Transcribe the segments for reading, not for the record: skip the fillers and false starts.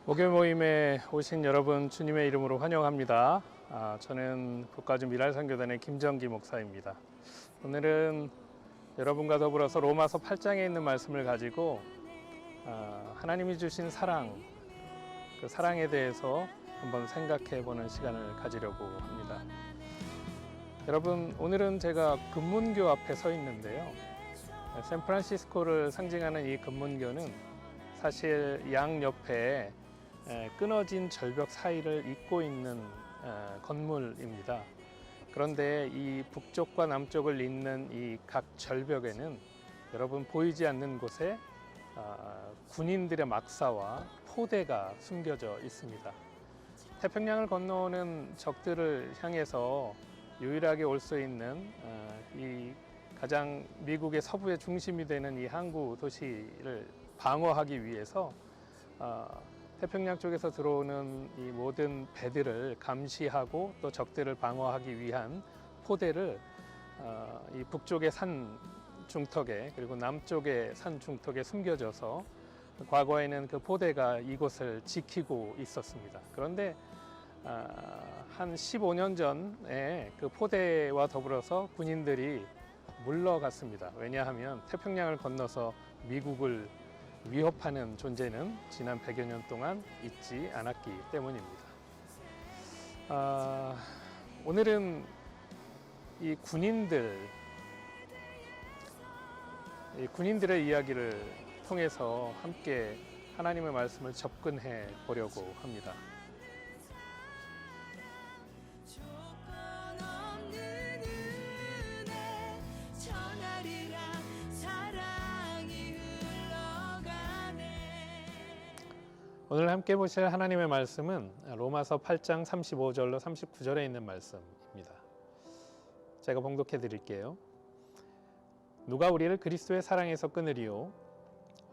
목요 모임에 오신 여러분 주님의 이름으로 환영합니다. 저는 북가주 미랄선교단의 김정기 목사입니다. 오늘은 여러분과 더불어서 로마서 8장에 있는 말씀을 가지고 하나님이 주신 사랑, 그 사랑에 대해서 한번 생각해 보는 시간을 가지려고 합니다. 여러분, 오늘은 제가 금문교 앞에 서 있는데요. 샌프란시스코를 상징하는 이 금문교는 사실 양 옆에 끊어진 절벽 사이를 잇고 있는 건물입니다. 그런데 이 북쪽과 남쪽을 잇는 이 각 절벽에는 여러분 보이지 않는 곳에 군인들의 막사와 포대가 숨겨져 있습니다. 태평양을 건너오는 적들을 향해서 유일하게 올 수 있는 이 가장 미국의 서부의 중심이 되는 이 항구 도시를 방어하기 위해서 태평양 쪽에서 들어오는 이 모든 배들을 감시하고 또 적들을 방어하기 위한 포대를 이 북쪽의 산 중턱에 그리고 남쪽의 산 중턱에 숨겨져서 과거에는 그 포대가 이곳을 지키고 있었습니다. 그런데 한 15년 전에 그 포대와 더불어서 군인들이 물러갔습니다. 왜냐하면 태평양을 건너서 미국을 위협하는 존재는 지난 100여 년 동안 있지 않았기 때문입니다. 오늘은 이 군인들의 이야기를 통해서 함께 하나님의 말씀을 접근해 보려고 합니다. 오늘 함께 보실 하나님의 말씀은 로마서 8장 35절로 39절에 있는 말씀입니다. 제가 봉독해 드릴게요. 누가 우리를 그리스도의 사랑에서 끊으리요?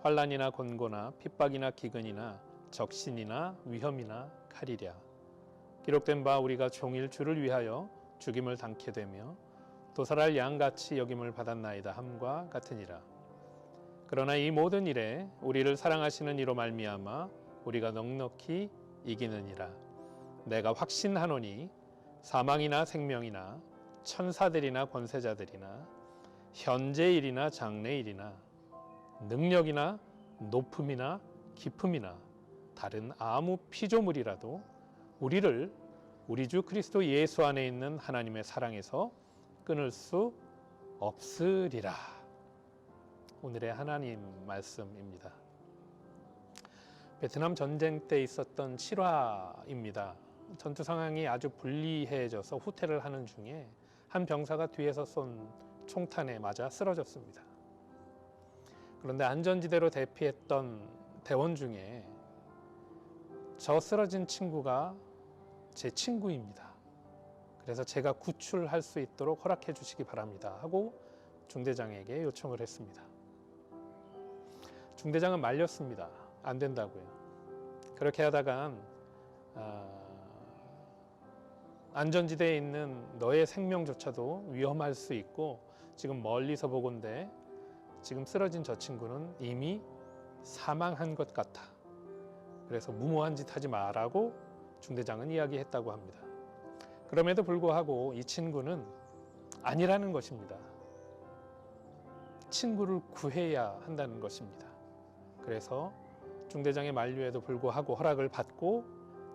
환난이나 곤고나 핍박이나 기근이나 적신이나 위험이나 칼이랴. 기록된 바 우리가 종일 주를 위하여 죽임을 당케 되며 도살할 양같이 여김을 받았나이다 함과 같으니라. 그러나 이 모든 일에 우리를 사랑하시는 이로 말미암아 우리가 넉넉히 이기느니라. 내가 확신하노니 사망이나 생명이나 천사들이나 권세자들이나 현재일이나 장래일이나 능력이나 높음이나 깊음이나 다른 아무 피조물이라도 우리를 우리 주 그리스도 예수 안에 있는 하나님의 사랑에서 끊을 수 없으리라. 오늘의 하나님 말씀입니다. 베트남 전쟁 때 있었던 실화입니다. 전투 상황이 아주 불리해져서 후퇴를 하는 중에 한 병사가 뒤에서 쏜 총탄에 맞아 쓰러졌습니다. 그런데 안전지대로 대피했던 대원 중에 저 쓰러진 친구가 제 친구입니다. 그래서 제가 구출할 수 있도록 허락해 주시기 바랍니다 하고 중대장에게 요청을 했습니다. 중대장은 말렸습니다. 안 된다고요. 그렇게 하다간 안전지대에 있는 너의 생명조차도 위험할 수 있고 지금 멀리서 보건대 지금 쓰러진 저 친구는 이미 사망한 것 같아. 그래서 무모한 짓 하지 마라고 중대장은 이야기했다고 합니다. 그럼에도 불구하고 이 친구는 아니라는 것입니다. 친구를 구해야 한다는 것입니다. 그래서 중대장의 만류에도 불구하고 허락을 받고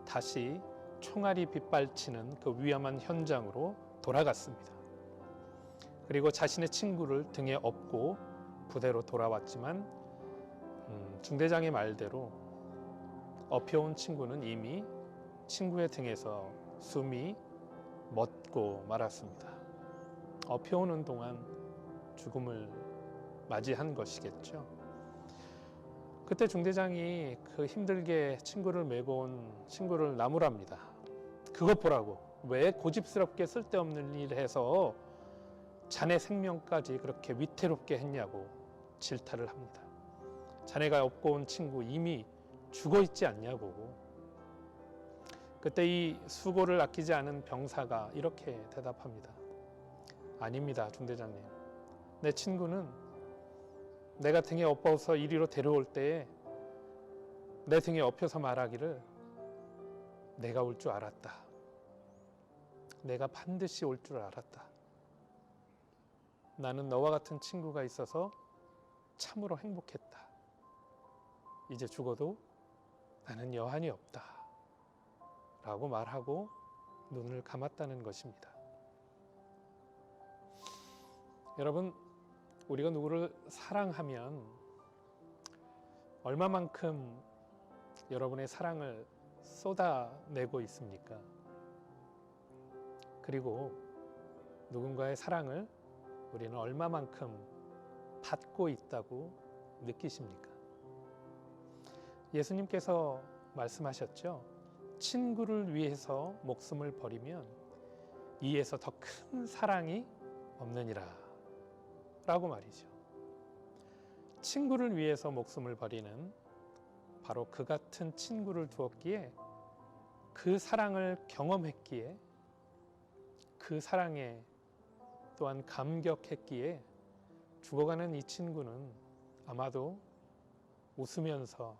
다시 총알이 빗발치는 그 위험한 현장으로 돌아갔습니다. 그리고 자신의 친구를 등에 업고 부대로 돌아왔지만 중대장의 말대로 업혀온 친구는 이미 친구의 등에서 숨이 멎고 말았습니다. 업혀오는 동안 죽음을 맞이한 것이겠죠. 그때 중대장이 그 힘들게 친구를 메고 온 친구를 나무랍니다. 그것 보라고. 왜 고집스럽게 쓸데없는 일을 해서 자네 생명까지 그렇게 위태롭게 했냐고 질타를 합니다. 자네가 업고 온 친구 이미 죽어 있지 않냐고. 그때 이 수고를 아끼지 않은 병사가 이렇게 대답합니다. 아닙니다, 중대장님. 내 친구는 내가 등에 업어서 이리로 데려올 때에 내 등에 엎혀서 말하기를 내가 올 줄 알았다. 내가 반드시 올 줄 알았다. 나는 너와 같은 친구가 있어서 참으로 행복했다. 이제 죽어도 나는 여한이 없다. 라고 말하고 눈을 감았다는 것입니다. 여러분, 우리가 누구를 사랑하면 얼마만큼 여러분의 사랑을 쏟아내고 있습니까? 그리고 누군가의 사랑을 우리는 얼마만큼 받고 있다고 느끼십니까? 예수님께서 말씀하셨죠. 친구를 위해서 목숨을 버리면 이에서 더 큰 사랑이 없느니라 라고 말이죠. 친구를 위해서 목숨을 버리는 바로 그 같은 친구를 두었기에, 그 사랑을 경험했기에, 그 사랑에 또한 감격했기에 죽어가는 이 친구는 아마도 웃으면서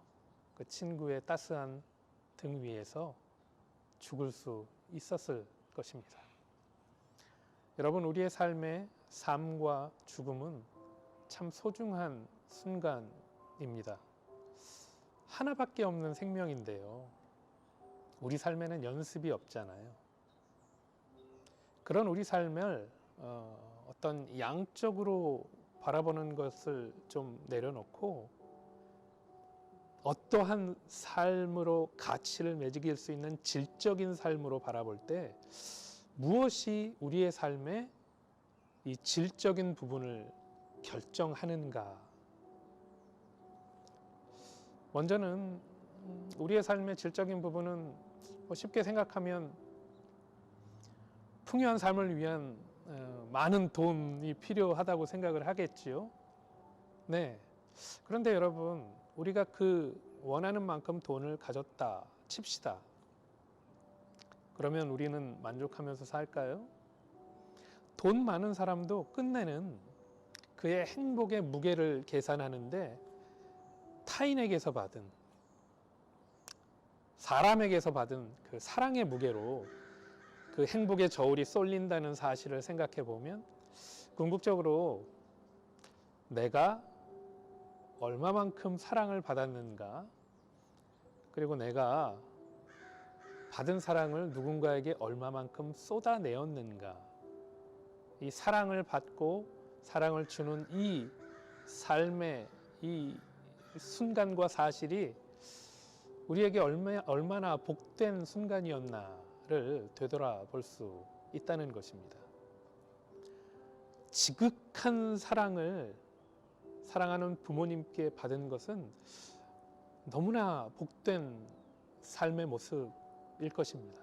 그 친구의 따스한 등 위에서 죽을 수 있었을 것입니다. 여러분, 우리의 삶의 삶과 죽음은 참 소중한 순간입니다. 하나밖에 없는 생명인데요. 우리 삶에는 연습이 없잖아요. 그런 우리 삶을 어떤 양적으로 바라보는 것을 좀 내려놓고 어떠한 삶으로 가치를 매길 수 있는 질적인 삶으로 바라볼 때 무엇이 우리의 삶의 이 질적인 부분을 결정하는가? 먼저는 우리의 삶의 질적인 부분은 쉽게 생각하면 풍요한 삶을 위한 많은 돈이 필요하다고 생각을 하겠지요. 네. 그런데 여러분, 우리가 그 원하는 만큼 돈을 가졌다 칩시다. 그러면 우리는 만족하면서 살까요? 돈 많은 사람도 끝내는 그의 행복의 무게를 계산하는데 타인에게서 받은, 사람에게서 받은 그 사랑의 무게로 그 행복의 저울이 쏠린다는 사실을 생각해 보면 궁극적으로 내가 얼마만큼 사랑을 받았는가, 그리고 내가 받은 사랑을 누군가에게 얼마만큼 쏟아내었는가, 이 사랑을 받고 사랑을 주는 이 삶의 이 순간과 사실이 우리에게 얼마나 복된 순간이었나를 되돌아볼 수 있다는 것입니다. 지극한 사랑을 사랑하는 부모님께 받은 것은 너무나 복된 삶의 모습일 것입니다.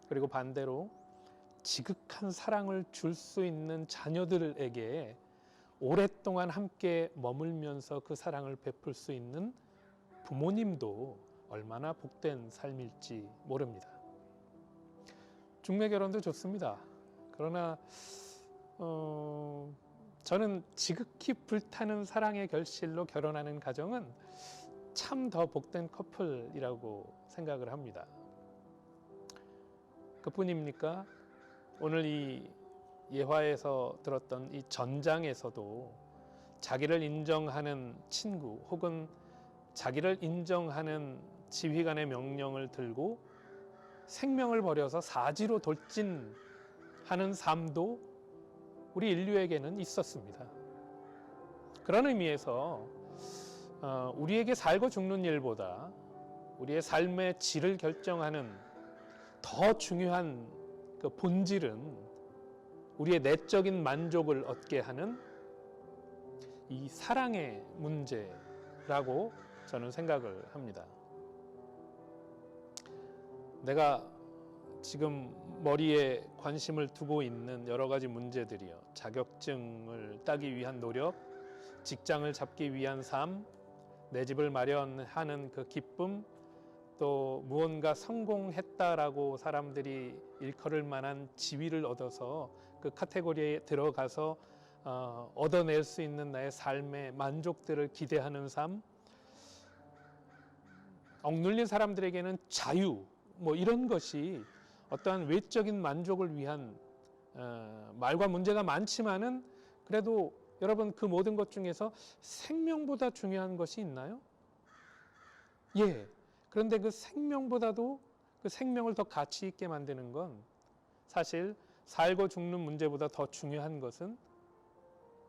그리고 반대로 지극한 사랑을 줄 수 있는 자녀들에게 오랫동안 함께 머물면서 그 사랑을 베풀 수 있는 부모님도 얼마나 복된 삶일지 모릅니다. 중매 결혼도 좋습니다. 그러나 저는 지극히 불타는 사랑의 결실로 결혼하는 가정은 참 더 복된 커플이라고 생각을 합니다. 그뿐입니까? 오늘 이 예화에서 들었던 이 전장에서도 자기를 인정하는 친구 혹은 자기를 인정하는 지휘관의 명령을 들고 생명을 버려서 사지로 돌진하는 삶도 우리 인류에게는 있었습니다. 그런 의미에서 우리에게 살고 죽는 일보다 우리의 삶의 질을 결정하는 더 중요한 그 본질은 우리의 내적인 만족을 얻게 하는 이 사랑의 문제라고 저는 생각을 합니다. 내가 지금 머리에 관심을 두고 있는 여러 가지 문제들이요. 자격증을 따기 위한 노력, 직장을 잡기 위한 삶, 내 집을 마련하는 그 기쁨, 또 무언가 성공했다라고 사람들이 일컬을 만한 지위를 얻어서 그 카테고리에 들어가서 얻어낼 수 있는 나의 삶의 만족들을 기대하는 삶, 억눌린 사람들에게는 자유, 뭐 이런 것이 어떠한 외적인 만족을 위한 말과 문제가 많지만은 그래도 여러분 그 모든 것 중에서 생명보다 중요한 것이 있나요? 예. 그런데 그 생명보다도 그 생명을 더 가치 있게 만드는 건 사실 살고 죽는 문제보다 더 중요한 것은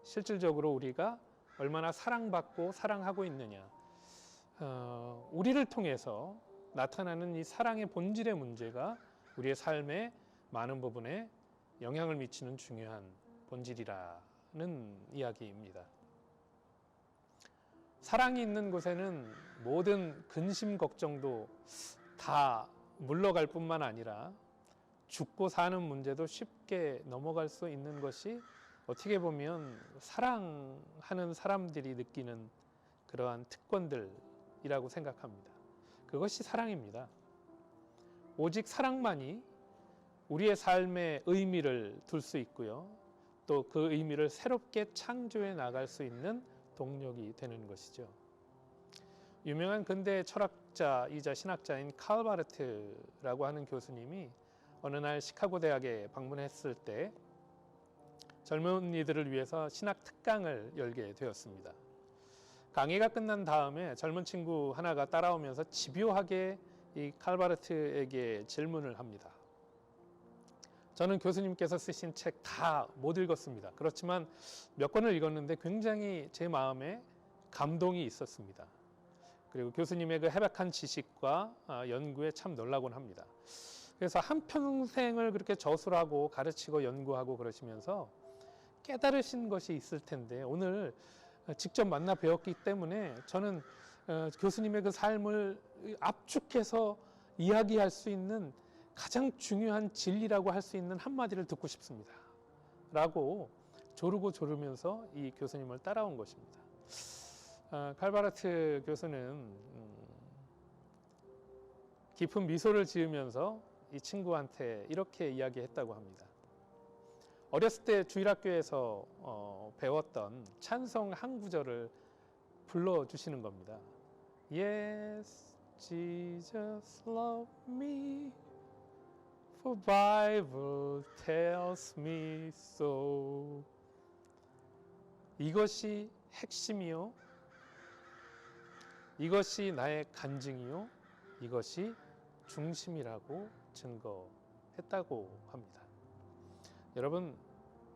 실질적으로 우리가 얼마나 사랑받고 사랑하고 있느냐. 우리를 통해서 나타나는 이 사랑의 본질의 문제가 우리의 삶의 많은 부분에 영향을 미치는 중요한 본질이라는 이야기입니다. 사랑이 있는 곳에는 모든 근심 걱정도 다 물러갈 뿐만 아니라 죽고 사는 문제도 쉽게 넘어갈 수 있는 것이 어떻게 보면 사랑하는 사람들이 느끼는 그러한 특권들이라고 생각합니다. 그것이 사랑입니다. 오직 사랑만이 우리의 삶에 의미를 둘 수 있고요. 또 그 의미를 새롭게 창조해 나갈 수 있는 동력이 되는 것이죠. 유명한 근대 철학자이자 신학자인 칼 바르트라고 하는 교수님이 어느 날 시카고 대학에 방문했을 때 젊은이들을 위해서 신학 특강을 열게 되었습니다. 강의가 끝난 다음에 젊은 친구 하나가 따라오면서 집요하게 이 칼 바르트에게 질문을 합니다. 저는 교수님께서 쓰신 책 다 못 읽었습니다. 그렇지만 몇 권을 읽었는데 굉장히 제 마음에 감동이 있었습니다. 그리고 교수님의 그 해박한 지식과 연구에 참 놀라곤 합니다. 그래서 한평생을 그렇게 저술하고 가르치고 연구하고 그러시면서 깨달으신 것이 있을 텐데 오늘 직접 만나 배웠기 때문에 저는 교수님의 그 삶을 압축해서 이야기할 수 있는 가장 중요한 진리라고 할 수 있는 한마디를 듣고 싶습니다. 라고 조르고 조르면서 이 교수님을 따라온 것입니다. 칼 바르트 교수는 깊은 미소를 지으면서 이 친구한테 이렇게 이야기했다고 합니다. 어렸을 때 주일학교에서 배웠던 찬송 한 구절을 불러주시는 겁니다. Yes, Jesus love me, for Bible tells me so. 이것이 핵심이요. 이것이 나의 간증이요. 이것이 중심이라고 증거했다고 합니다. 여러분,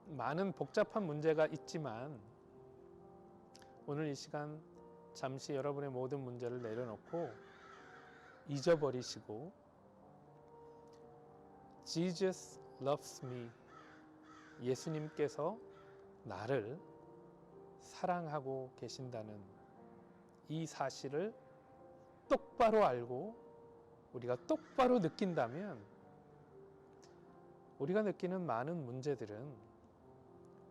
많은 복잡한 문제가 있지만 오늘 이 시간 잠시 여러분의 모든 문제를 내려놓고 잊어버리시고 Jesus loves me, 예수님께서 나를 사랑하고 계신다는 이 사실을 똑바로 알고 우리가 똑바로 느낀다면 우리가 느끼는 많은 문제들은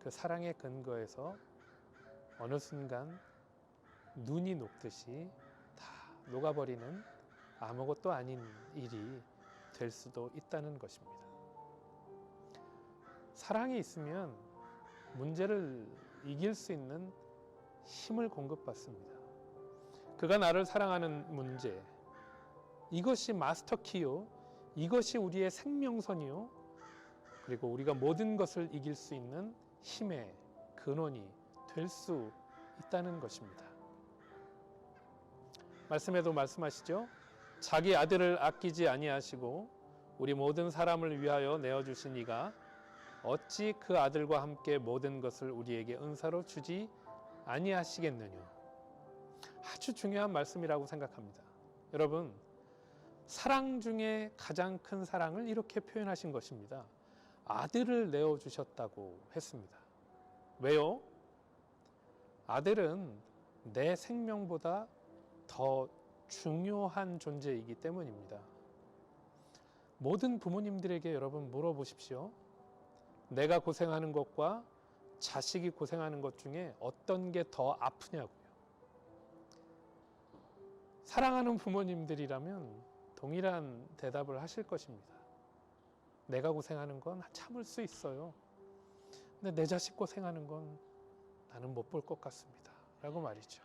그 사랑의 근거에서 어느 순간 눈이 녹듯이 다 녹아버리는 아무것도 아닌 일이 될 수도 있다는 것입니다. 사랑이 있으면 문제를 이길 수 있는 힘을 공급받습니다. 그가 나를 사랑하는 문제, 이것이 마스터키요, 이것이 우리의 생명선이요, 그리고 우리가 모든 것을 이길 수 있는 힘의 근원이 될 수 있다는 것입니다. 말씀에도 말씀하시죠. 자기 아들을 아끼지 아니하시고 우리 모든 사람을 위하여 내어주신 이가 어찌 그 아들과 함께 모든 것을 우리에게 은사로 주지 아니하시겠느냐. 아주 중요한 말씀이라고 생각합니다. 여러분, 사랑 중에 가장 큰 사랑을 이렇게 표현하신 것입니다. 아들을 내어주셨다고 했습니다. 왜요? 아들은 내 생명보다 더 중요한 존재이기 때문입니다. 모든 부모님들에게 여러분 물어보십시오. 내가 고생하는 것과 자식이 고생하는 것 중에 어떤 게 더 아프냐고요. 사랑하는 부모님들이라면 동일한 대답을 하실 것입니다. 내가 고생하는 건 참을 수 있어요. 근데 내 자식 고생하는 건 나는 못 볼 것 같습니다. 라고 말이죠.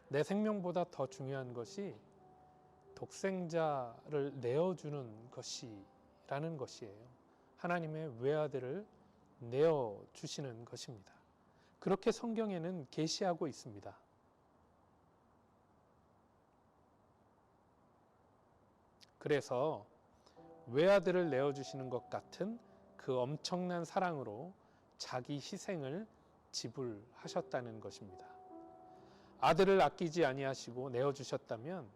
내 생명보다 더 중요한 것이 독생자를 내어주는 것이라는 것이에요. 하나님의 외아들을 내어주시는 것입니다. 그렇게 성경에는 계시하고 있습니다. 그래서 외아들을 내어주시는 것 같은 그 엄청난 사랑으로 자기 희생을 지불하셨다는 것입니다. 아들을 아끼지 아니하시고 내어주셨다면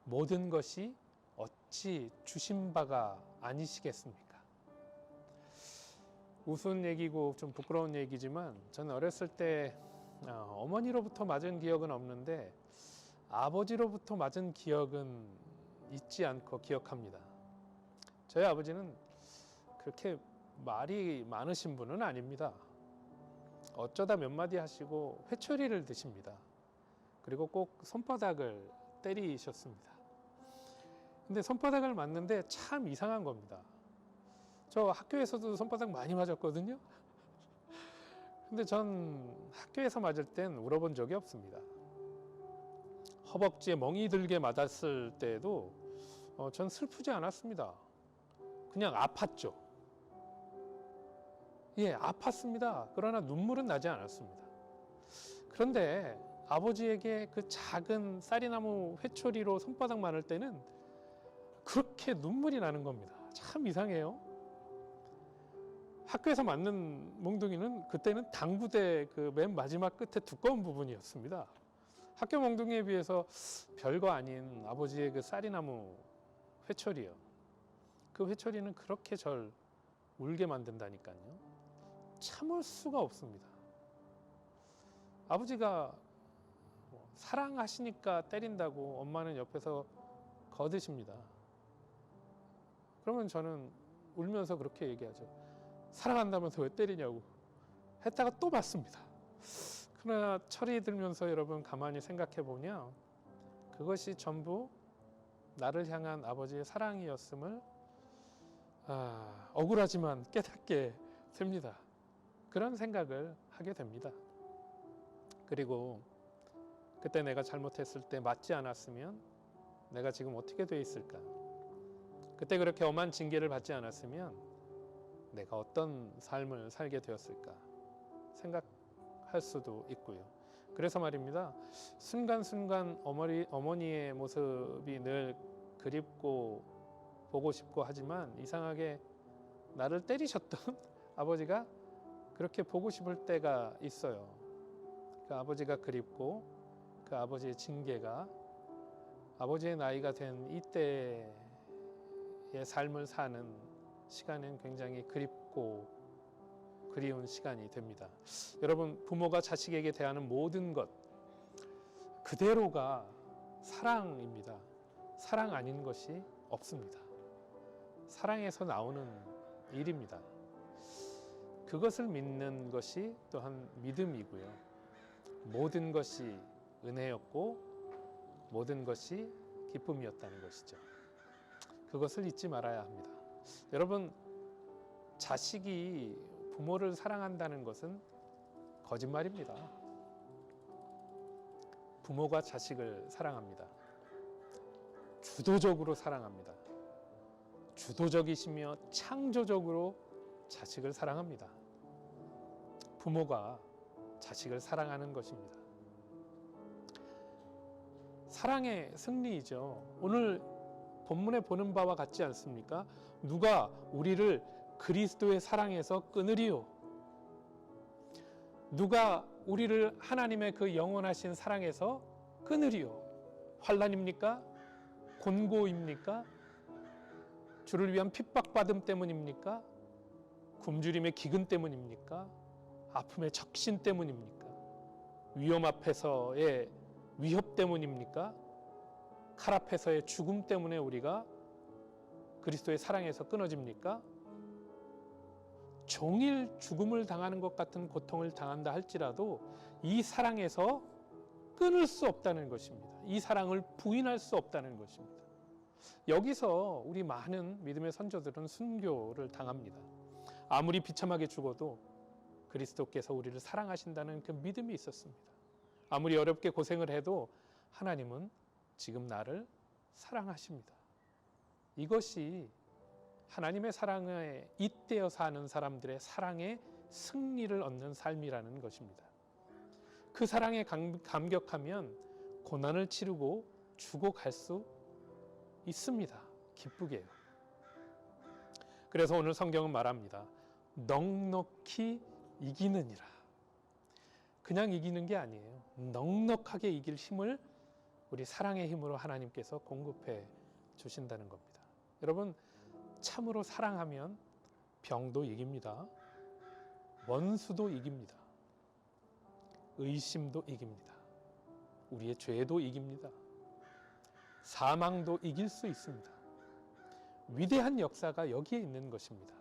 모든 것이 어찌 주신 바가 아니시겠습니까? 우스운 얘기고 좀 부끄러운 얘기지만 저는 어렸을 때 어머니로부터 맞은 기억은 없는데 아버지로부터 맞은 기억은 잊지 않고 기억합니다. 저희 아버지는 그렇게 말이 많으신 분은 아닙니다. 어쩌다 몇 마디 하시고 회초리를 드십니다. 그리고 꼭 손바닥을 때리셨습니다. 근데 손바닥을 맞는데 참 이상한 겁니다. 저 학교에서도 손바닥 많이 맞았거든요. 근데 전 학교에서 맞을 땐 울어본 적이 없습니다. 허벅지에 멍이 들게 맞았을 때에도 전 슬프지 않았습니다. 그냥 아팠죠. 예, 아팠습니다. 그러나 눈물은 나지 않았습니다. 그런데 아버지에게 그 작은 쌀이나무 회초리로 손바닥 맞을 때는 그렇게 눈물이 나는 겁니다. 참 이상해요. 학교에서 맞는 몽둥이는 그때는 당구대 그 맨 마지막 끝에 두꺼운 부분이었습니다. 학교 몽둥이에 비해서 별거 아닌 아버지의 그 쌀이나무 회초리요. 그 회초리는 그렇게 절 울게 만든다니까요. 참을 수가 없습니다. 아버지가 사랑하시니까 때린다고 엄마는 옆에서 거드십니다. 그러면 저는 울면서 그렇게 얘기하죠. 사랑한다면서 왜 때리냐고. 했다가 또 맞습니다. 그러나 철이 들면서 여러분 가만히 생각해 보면 그것이 전부 나를 향한 아버지의 사랑이었음을 억울하지만 깨닫게 됩니다. 그런 생각을 하게 됩니다. 그리고 그때 내가 잘못했을 때 맞지 않았으면 내가 지금 어떻게 돼 있을까? 그때 그렇게 엄한 징계를 받지 않았으면 내가 어떤 삶을 살게 되었을까? 생각할 수도 있고요. 그래서 말입니다. 순간순간 어머니의 모습이 늘 그립고 보고 싶고 하지만 이상하게 나를 때리셨던 아버지가 그렇게 보고 싶을 때가 있어요. 그 아버지가 그립고 그 아버지의 징계가 아버지의 나이가 된 이때의 삶을 사는 시간은 굉장히 그립고 그리운 시간이 됩니다. 여러분, 부모가 자식에게 대하는 모든 것 그대로가 사랑입니다. 사랑 아닌 것이 없습니다. 사랑에서 나오는 일입니다. 그것을 믿는 것이 또한 믿음이고요. 모든 것이 은혜였고 모든 것이 기쁨이었다는 것이죠. 그것을 잊지 말아야 합니다. 여러분, 자식이 부모를 사랑한다는 것은 거짓말입니다. 부모가 자식을 사랑합니다. 주도적으로 사랑합니다. 주도적이시며 창조적으로 자식을 사랑합니다. 부모가 자식을 사랑하는 것입니다. 사랑의 승리이죠. 오늘 본문에 보는 바와 같지 않습니까? 누가 우리를 그리스도의 사랑에서 끊으리요? 누가 우리를 하나님의 그 영원하신 사랑에서 끊으리요? 환난입니까? 곤고입니까? 주를 위한 핍박받음 때문입니까? 굶주림의 기근 때문입니까? 아픔의 적신 때문입니까? 위험 앞에서의 위협 때문입니까? 칼 앞에서의 죽음 때문에 우리가 그리스도의 사랑에서 끊어집니까? 종일 죽음을 당하는 것 같은 고통을 당한다 할지라도 이 사랑에서 끊을 수 없다는 것입니다. 이 사랑을 부인할 수 없다는 것입니다. 여기서 우리 많은 믿음의 선조들은 순교를 당합니다. 아무리 비참하게 죽어도 그리스도께서 우리를 사랑하신다는 그 믿음이 있었습니다. 아무리 어렵게 고생을 해도 하나님은 지금 나를 사랑하십니다. 이것이 하나님의 사랑에 잇대어 사는 사람들의 사랑의 승리를 얻는 삶이라는 것입니다. 그 사랑에 감격하면 고난을 치르고 주고 갈 수 있습니다. 기쁘게요. 그래서 오늘 성경은 말합니다. 넉넉히 이기느니라. 그냥 이기는 게 아니에요. 넉넉하게 이길 힘을 우리 사랑의 힘으로 하나님께서 공급해 주신다는 겁니다. 여러분, 참으로 사랑하면 병도 이깁니다. 원수도 이깁니다. 의심도 이깁니다. 우리의 죄도 이깁니다. 사망도 이길 수 있습니다. 위대한 역사가 여기에 있는 것입니다.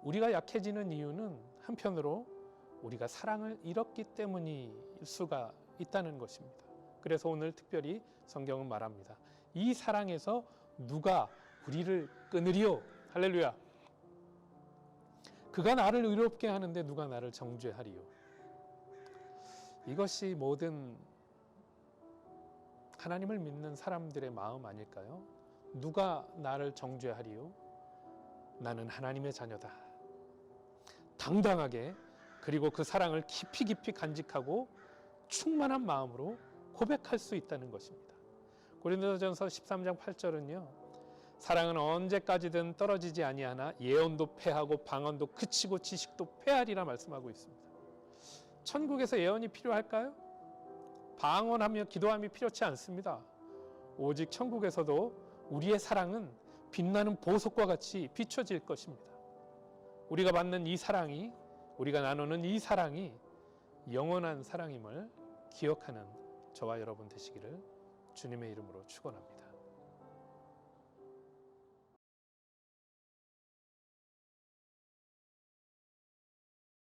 우리가 약해지는 이유는 한편으로 우리가 사랑을 잃었기 때문일 수가 있다는 것입니다. 그래서 오늘 특별히 성경은 말합니다. 이 사랑에서 누가 우리를 끊으리요? 할렐루야. 그가 나를 의롭게 하는데 누가 나를 정죄하리요? 이것이 모든 하나님을 믿는 사람들의 마음 아닐까요? 누가 나를 정죄하리요? 나는 하나님의 자녀다. 당당하게, 그리고 그 사랑을 깊이 간직하고 충만한 마음으로 고백할 수 있다는 것입니다. 고린도전서 13장 8절은요. 사랑은 언제까지든 떨어지지 아니하나 예언도 패하고 방언도 그치고 지식도 패하리라 말씀하고 있습니다. 천국에서 예언이 필요할까요? 방언하며 기도함이 필요치 않습니다. 오직 천국에서도 우리의 사랑은 빛나는 보석과 같이 비춰질 것입니다. 우리가 받는 이 사랑이, 우리가 나누는 이 사랑이 영원한 사랑임을 기억하는 저와 여러분 되시기를 주님의 이름으로 축원합니다.